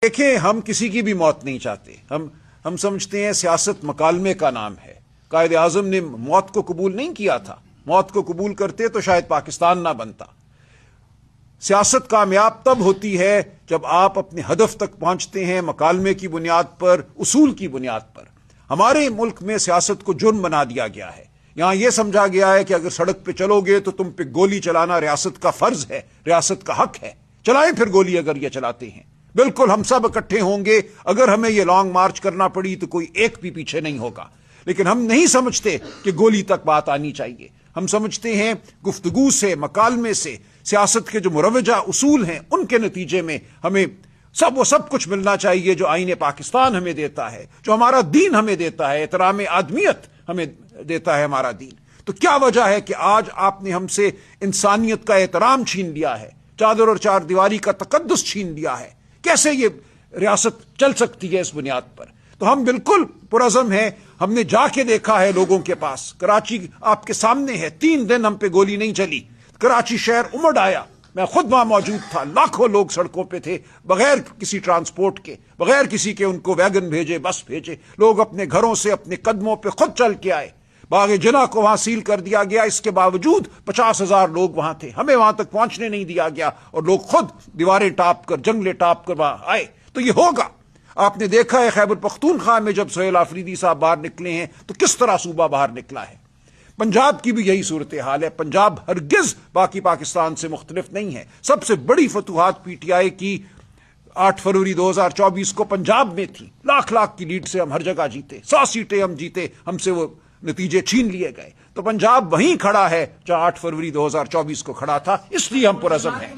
دیکھیں، ہم کسی کی بھی موت نہیں چاہتے. ہم سمجھتے ہیں سیاست مکالمے کا نام ہے. قائد اعظم نے موت کو قبول نہیں کیا تھا. موت کو قبول کرتے تو شاید پاکستان نہ بنتا. سیاست کامیاب تب ہوتی ہے جب آپ اپنے ہدف تک پہنچتے ہیں مکالمے کی بنیاد پر، اصول کی بنیاد پر. ہمارے ملک میں سیاست کو جرم بنا دیا گیا ہے. یہاں یہ سمجھا گیا ہے کہ اگر سڑک پہ چلو گے تو تم پہ گولی چلانا ریاست کا فرض ہے، ریاست کا حق ہے. چلائیں پھر گولی اگر یہ چلاتے ہیں. بالکل ہم سب اکٹھے ہوں گے. اگر ہمیں یہ لانگ مارچ کرنا پڑی تو کوئی ایک بھی پیچھے نہیں ہوگا. لیکن ہم نہیں سمجھتے کہ گولی تک بات آنی چاہیے. ہم سمجھتے ہیں گفتگو سے، مکالمے سے، سیاست کے جو مروجہ اصول ہیں ان کے نتیجے میں ہمیں وہ سب کچھ ملنا چاہیے جو آئین پاکستان ہمیں دیتا ہے، جو ہمارا دین ہمیں دیتا ہے، احترام آدمیت ہمیں دیتا ہے ہمارا دین. تو کیا وجہ ہے کہ آج آپ نے ہم سے انسانیت کا احترام چھین لیا ہے، چادر اور چار دیواری کا تقدس چھین لیا ہے؟ کیسے یہ ریاست چل سکتی ہے اس بنیاد پر؟ تو ہم بالکل پرعزم ہیں. ہم نے جا کے دیکھا ہے لوگوں کے پاس. کراچی آپ کے سامنے ہے. 3 دن ہم پہ گولی نہیں چلی. کراچی شہر امڑ آیا. میں خود وہاں موجود تھا. لاکھوں لوگ سڑکوں پہ تھے، بغیر کسی ٹرانسپورٹ کے، بغیر کسی کے ان کو ویگن بھیجے، بس بھیجے. لوگ اپنے گھروں سے اپنے قدموں پہ خود چل کے آئے. باغ جناح کو وہاں سیل کر دیا گیا. اس کے باوجود 50,000 لوگ وہاں تھے. ہمیں وہاں تک پہنچنے نہیں دیا گیا اور لوگ خود دیواریں ٹاپ کر، جنگلے ٹاپ کر وہاں آئے. تو یہ ہوگا. آپ نے دیکھا ہے خیبر پختونخوا میں جب سہیل آفریدی صاحب باہر نکلے ہیں تو کس طرح صوبہ باہر نکلا ہے. پنجاب کی بھی یہی صورتحال ہے. پنجاب ہرگز باقی پاکستان سے مختلف نہیں ہے. سب سے بڑی فتوحات پی ٹی آئی کی 8 فروری 2024 کو پنجاب میں تھی. لاکھ کی لیڈ سے ہم ہر جگہ جیتے. 100 سیٹیں ہم جیتے. ہم سے وہ نتیجے چھین لیے گئے. تو پنجاب وہیں کھڑا ہے جہاں 8 فروری 2024 کو کھڑا تھا. اس لیے ہم پرعزم ہیں.